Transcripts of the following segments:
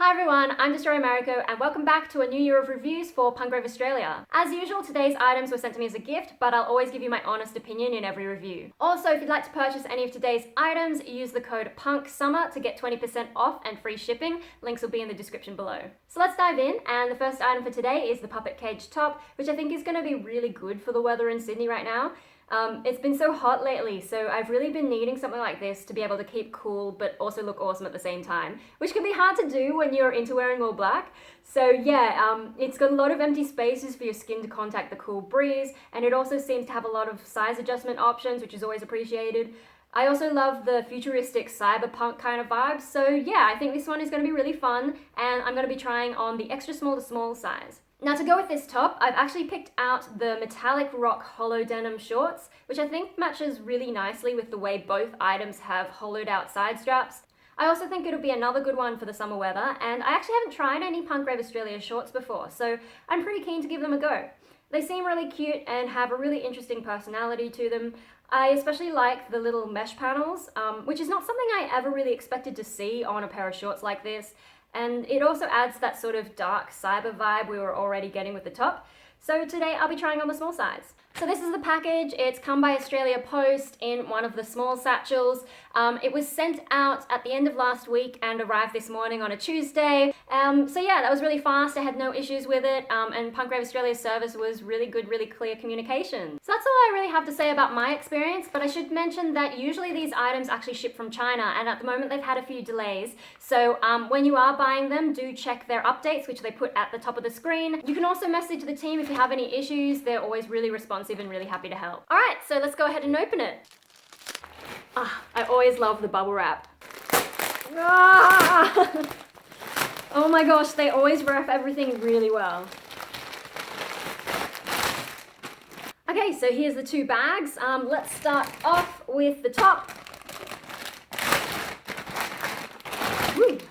Hi everyone, I'm Mariko and welcome back to a new year of reviews for Rave Australia. As usual, today's items were sent to me as a gift, but I'll always give you my honest opinion in every review. Also, if you'd like to purchase any of today's items, use the code PUNKSUMMER to get 20% off and free shipping. Links will be in the description below. So let's dive in, and the first item for today is the puppet cage top, which I think is going to be really good for the weather in Sydney right now. It's been so hot lately, so I've really been needing something like this to be able to keep cool but also look awesome at the same time, which can be hard to do when you're into wearing all black. So yeah, it's got a lot of empty spaces for your skin to contact the cool breeze, and it also seems to have a lot of size adjustment options, which is always appreciated. I also love the futuristic cyberpunk kind of vibes, so yeah, I think this one is going to be really fun, and I'm going to be trying on the extra small to small size. Now to go with this top, I've actually picked out the metallic rock hollow denim shorts, which I think matches really nicely with the way both items have hollowed out side straps. I also think it'll be another good one for the summer weather, and I actually haven't tried any Rave Australia shorts before, so I'm pretty keen to give them a go. They seem really cute and have a really interesting personality to them. I especially like the little mesh panels, which is not something I ever really expected to see on a pair of shorts like this. And it also adds that sort of dark cyber vibe we were already getting with the top. So today I'll be trying on the small size. So this is the package. It's come by Australia Post in one of the small satchels. It was sent out at the end of last week and arrived this morning on a Tuesday. So yeah, that was really fast. I had no issues with it. And Rave Australia's service was really good, really clear communication. So that's all I really have to say about my experience, but I should mention that usually these items actually ship from China, and at the moment they've had a few delays. So when you are buying them, do check their updates, which they put at the top of the screen. You can also message the team if you have any issues. They're always really responsive and really happy to help. All right, so let's go ahead and open it. I always love the bubble wrap. Oh my gosh, they always wrap everything really well. Okay, so here's the two bags. Let's start off with the top. Ooh.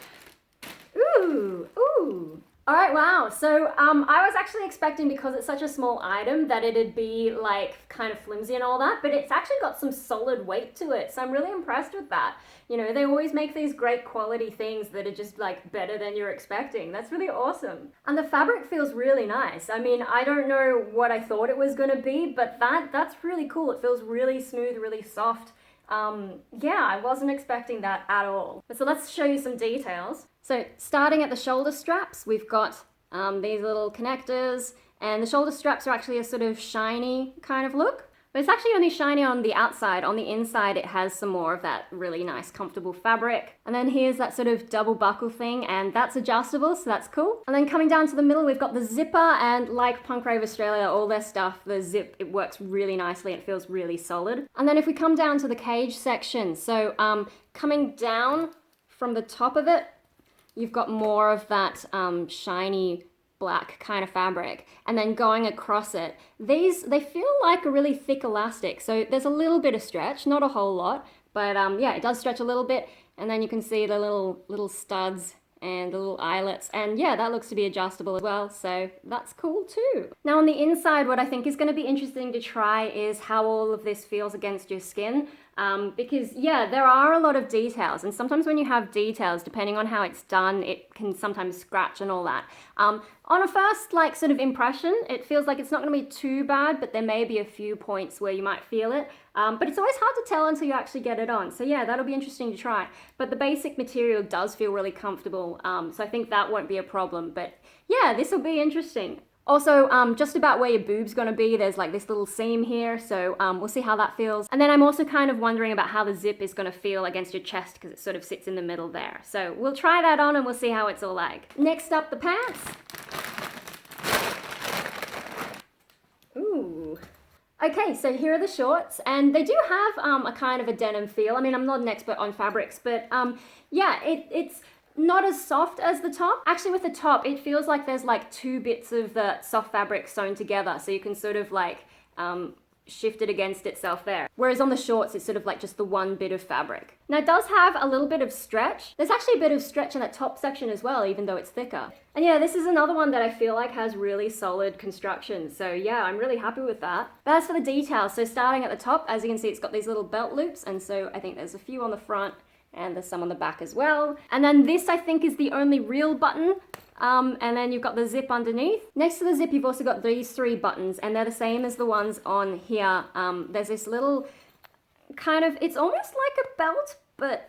All right, wow. So I was actually expecting, because it's such a small item, that it'd be like kind of flimsy and all that, but it's actually got some solid weight to it. So I'm really impressed with that. You know, they always make these great quality things that are just like better than you're expecting. That's really awesome. And the fabric feels really nice. I mean, I don't know what I thought it was gonna be, but that's really cool. It feels really smooth, really soft. Yeah, I wasn't expecting that at all. So let's show you some details. So starting at the shoulder straps, we've got these little connectors, and the shoulder straps are actually a sort of shiny kind of look. But it's actually only shiny on the outside. On the inside, it has some more of that really nice, comfortable fabric. And then here's that sort of double buckle thing, and that's adjustable, so that's cool. And then coming down to the middle, we've got the zipper, and like Rave Australia, all their stuff, the zip, it works really nicely. It feels really solid. And then if we come down to the cage section, so coming down from the top of it, you've got more of that shiny black kind of fabric, and then going across it, they feel like a really thick elastic, so there's a little bit of stretch, not a whole lot, but yeah, it does stretch a little bit, and then you can see the little studs and the little eyelets, and yeah, that looks to be adjustable as well, so that's cool too. Now on the inside, what I think is going to be interesting to try is how all of this feels against your skin. Because yeah, there are a lot of details, and sometimes when you have details, depending on how it's done, it can sometimes scratch and all that. On a first like sort of impression, it feels like it's not going to be too bad, but there may be a few points where you might feel it. But it's always hard to tell until you actually get it on. So yeah, that'll be interesting to try. But the basic material does feel really comfortable, so I think that won't be a problem. But yeah, this will be interesting. Also, just about where your boob's gonna be, there's like this little seam here, so we'll see how that feels. And then I'm also kind of wondering about how the zip is gonna feel against your chest, because it sort of sits in the middle there. So we'll try that on and we'll see how it's all like. Next up, the pants. Ooh. Okay, so here are the shorts, and they do have a kind of a denim feel. I mean, I'm not an expert on fabrics, but yeah, it's not as soft as the top. Actually, with the top, it feels like there's like two bits of the soft fabric sewn together, so you can sort of like shift it against itself there. Whereas on the shorts, it's sort of like just the one bit of fabric. Now it does have a little bit of stretch. There's actually a bit of stretch in that top section as well, even though it's thicker. And yeah, this is another one that I feel like has really solid construction. So yeah, I'm really happy with that. But as for the details, so starting at the top, as you can see, it's got these little belt loops, and so I think there's a few on the front and there's some on the back as well. And then this, I think, is the only real button. And then you've got the zip underneath. Next to the zip, you've also got these 3 buttons, and they're the same as the ones on here. There's this little kind of, it's almost like a belt, but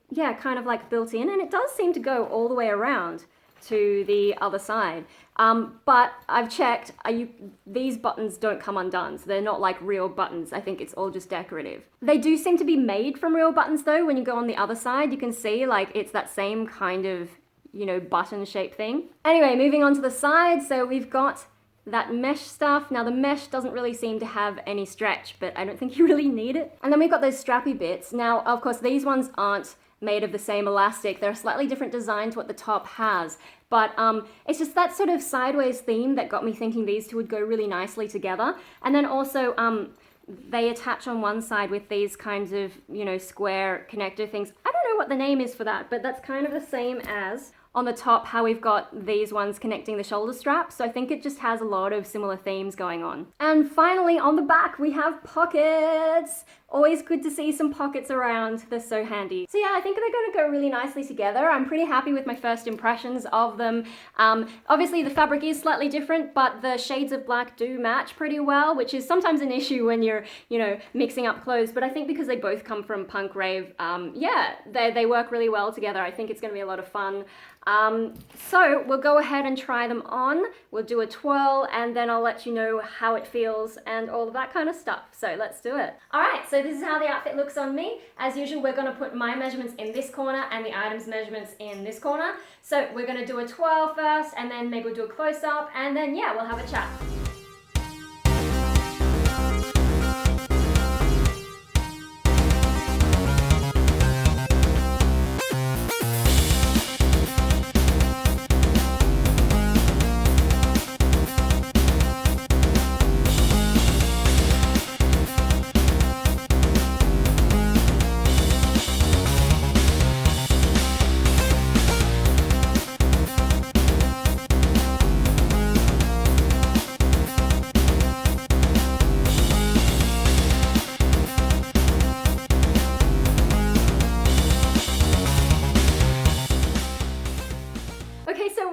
yeah, kind of like built in, and it does seem to go all the way around to the other side. But I've checked, these buttons don't come undone, so they're not like real buttons. I think it's all just decorative. They do seem to be made from real buttons though. When you go on the other side, you can see like it's that same kind of, you know, button shaped thing. Anyway, moving on to the side, so we've got that mesh stuff. Now the mesh doesn't really seem to have any stretch, but I don't think you really need it. And then we've got those strappy bits. Now, of course, these ones aren't made of the same elastic. They're a slightly different design to what the top has, but it's just that sort of sideways theme that got me thinking these two would go really nicely together. And then also they attach on one side with these kinds of, you know, square connector things. I don't know what the name is for that, but that's kind of the same as on the top how we've got these ones connecting the shoulder straps. So I think it just has a lot of similar themes going on. And finally on the back we have pockets. Always good to see some pockets around. They're so handy. So yeah, I think they're gonna go really nicely together. I'm pretty happy with my first impressions of them. Obviously the fabric is slightly different, but the shades of black do match pretty well, which is sometimes an issue when you're, you know, mixing up clothes. But I think because they both come from punk rave, yeah, they work really well together. I think it's gonna be a lot of fun. So we'll go ahead and try them on. We'll do a twirl and then I'll let you know how it feels and all of that kind of stuff. So let's do it. All right, so this is how the outfit looks on me. As usual, we're gonna put my measurements in this corner and the items measurements in this corner. So we're gonna do a twirl first and then maybe we'll do a close up and then yeah, we'll have a chat.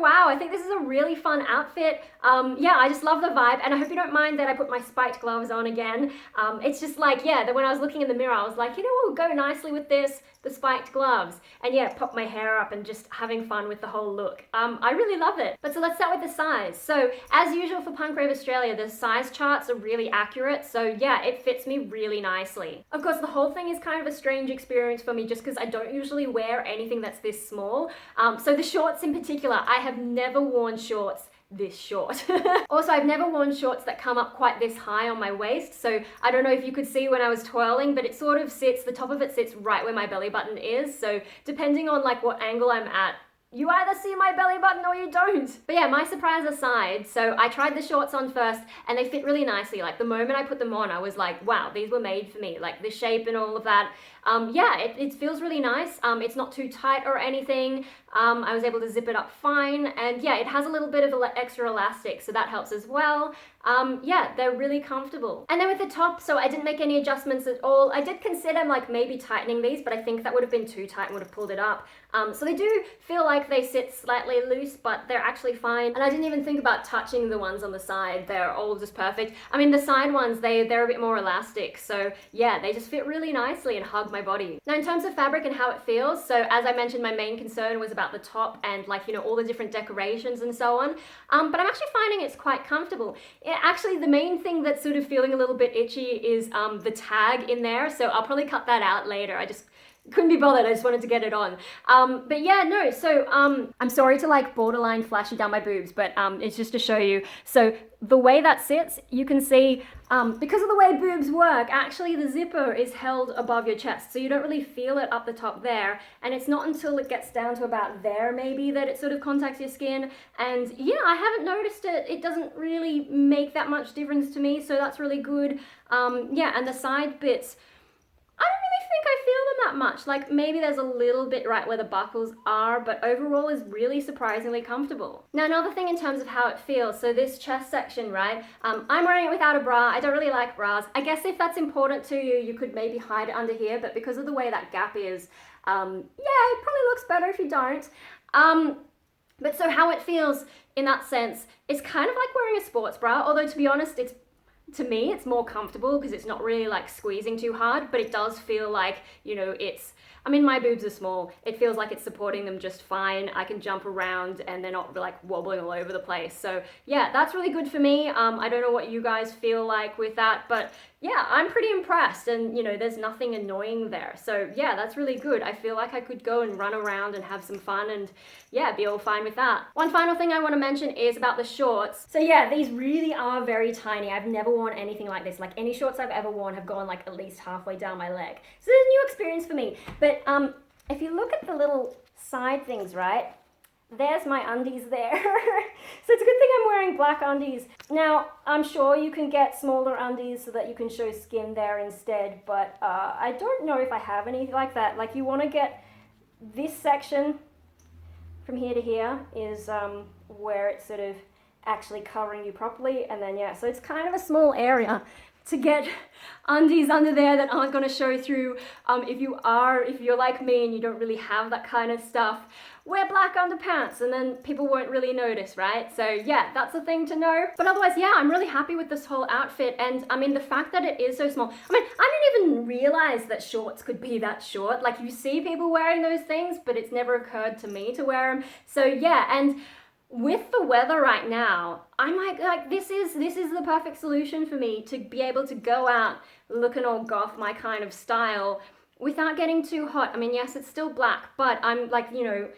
Wow, I think this is a really fun outfit. Yeah, I just love the vibe, and I hope you don't mind that I put my spiked gloves on again. It's just like, yeah, that when I was looking in the mirror, I was like, you know what will go nicely with this? The spiked gloves. And yeah, pop my hair up and just having fun with the whole look. I really love it. But so let's start with the size. So as usual for Punk Rave Australia, the size charts are really accurate. So yeah, it fits me really nicely. Of course, the whole thing is kind of a strange experience for me just because I don't usually wear anything that's this small. So the shorts in particular, I have never worn shorts this short. Also, I've never worn shorts that come up quite this high on my waist, so I don't know if you could see when I was twirling, but it sort of sits, the top of it sits right where my belly button is, so depending on like what angle I'm at, you either see my belly button or you don't. But yeah, my surprise aside, so I tried the shorts on first and they fit really nicely. Like the moment I put them on, I was like, wow, these were made for me. Like the shape and all of that. Yeah, it feels really nice. It's not too tight or anything. I was able to zip it up fine. And yeah, it has a little bit of extra elastic, so that helps as well. Yeah, they're really comfortable. And then with the top, so I didn't make any adjustments at all. I did consider like maybe tightening these, but I think that would have been too tight and would have pulled it up. So they do feel like they sit slightly loose, but they're actually fine. And I didn't even think about touching the ones on the side. They're all just perfect. I mean, the side ones, they're a bit more elastic. So yeah, they just fit really nicely and hug my body. Now in terms of fabric and how it feels, so as I mentioned, my main concern was about the top and like, you know, all the different decorations and so on. But I'm actually finding it's quite comfortable. Actually, the main thing that's sort of feeling a little bit itchy is the tag in there. So I'll probably cut that out later. I just couldn't be bothered, I just wanted to get it on. But yeah, no, so I'm sorry to like borderline flash you down my boobs, but it's just to show you. So the way that sits, you can see, because of the way boobs work, actually the zipper is held above your chest, so you don't really feel it up the top there, and it's not until it gets down to about there maybe that it sort of contacts your skin. And yeah, I haven't noticed it. It doesn't really make that much difference to me, so that's really good. Yeah, and the side bits, I don't really think I feel them that much. Like maybe there's a little bit right where the buckles are, but overall is really surprisingly comfortable. Now another thing in terms of how it feels, so this chest section, right? I'm wearing it without a bra. I don't really like bras. I guess if that's important to you, you could maybe hide it under here, but because of the way that gap is, yeah, it probably looks better if you don't. But so how it feels in that sense, it's kind of like wearing a sports bra, although to be honest, to me, it's more comfortable because it's not really like squeezing too hard, but it does feel like, you know, I mean, my boobs are small. It feels like it's supporting them just fine. I can jump around and they're not like wobbling all over the place. So yeah, that's really good for me. I don't know what you guys feel like with that, but yeah, I'm pretty impressed, and you know, there's nothing annoying there. So yeah, that's really good. I feel like I could go and run around and have some fun and yeah, be all fine with that. One final thing I want to mention is about the shorts. So yeah, these really are very tiny. I've never worn anything like this. Like any shorts I've ever worn have gone like at least halfway down my leg. So it's a new experience for me. But if you look at the little side things, right? There's my undies there. So it's a good thing I'm wearing black undies. Now, I'm sure you can get smaller undies so that you can show skin there instead, but I don't know if I have anything like that. Like you want to get this section from here to here is where it's sort of actually covering you properly, and then yeah, so it's kind of a small area to get undies under there that aren't going to show through. If you're like me and you don't really have that kind of stuff, wear black underpants and then people won't really notice, right? So yeah, that's a thing to know. But otherwise, yeah, I'm really happy with this whole outfit. And I mean, the fact that it is so small, I mean, I didn't even realize that shorts could be that short. Like you see people wearing those things, but it's never occurred to me to wear them. So yeah, and with the weather right now, I'm like this is the perfect solution for me to be able to go out looking all goth, my kind of style, without getting too hot. I mean, yes, it's still black, but I'm like, you know,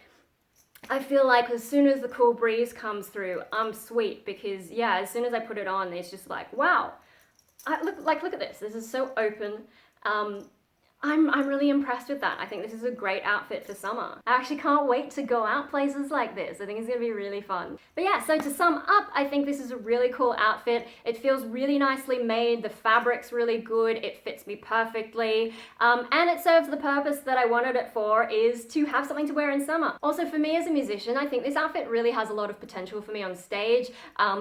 I feel like as soon as the cool breeze comes through, I'm sweet, because yeah, as soon as I put it on, it's just like, wow, look at this. This is so open. I'm really impressed with that. I think this is a great outfit for summer. I actually can't wait to go out places like this. I think it's gonna be really fun. But yeah, so to sum up, I think this is a really cool outfit. It feels really nicely made. The fabric's really good. It fits me perfectly. And it serves the purpose that I wanted it for, is to have something to wear in summer. Also for me as a musician, I think this outfit really has a lot of potential for me on stage,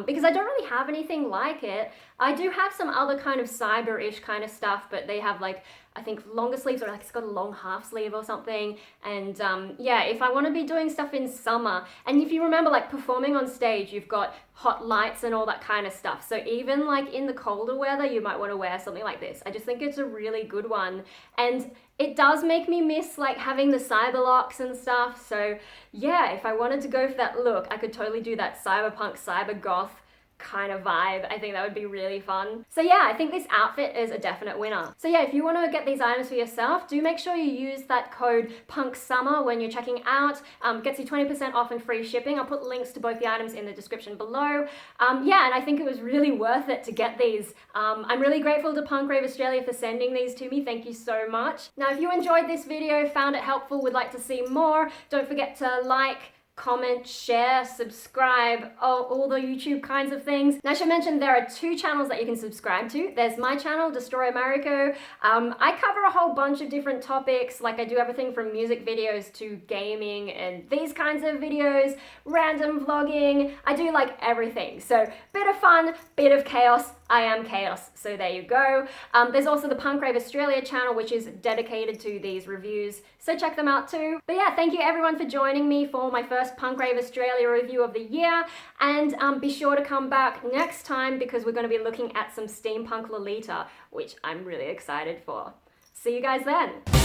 because I don't really have anything like it. I do have some other kind of cyber-ish kind of stuff, but they have like, I think longer sleeves, or like it's got a long half sleeve or something. And yeah, if I want to be doing stuff in summer, and if you remember, like performing on stage, you've got hot lights and all that kind of stuff. So even like in the colder weather, you might want to wear something like this. I just think it's a really good one. And it does make me miss like having the cyber locks and stuff. So yeah, if I wanted to go for that look, I could totally do that cyberpunk, cybergoth kind of vibe. I think that would be really fun. So yeah, I think this outfit is a definite winner. So yeah, if you want to get these items for yourself, do make sure you use that code PUNKSUMMER when you're checking out. Gets you 20% off and free shipping. I'll put links to both the items in the description below. Yeah, and I think it was really worth it to get these. I'm really grateful to Punk Rave Australia for sending these to me. Thank you so much. Now, if you enjoyed this video, found it helpful, would like to see more, don't forget to like, comment, share, subscribe, all the YouTube kinds of things. Now I should mention there are 2 channels that you can subscribe to. There's my channel, Destroy Mariko. I cover a whole bunch of different topics. Like I do everything from music videos to gaming and these kinds of videos, random vlogging. I do like everything. So bit of fun, bit of chaos. I am chaos, so there you go. There's also the Punk Rave Australia channel, which is dedicated to these reviews, so check them out too. But yeah, thank you everyone for joining me for my first Punk Rave Australia review of the year, and be sure to come back next time because we're going to be looking at some steampunk Lolita, which I'm really excited for. See you guys then.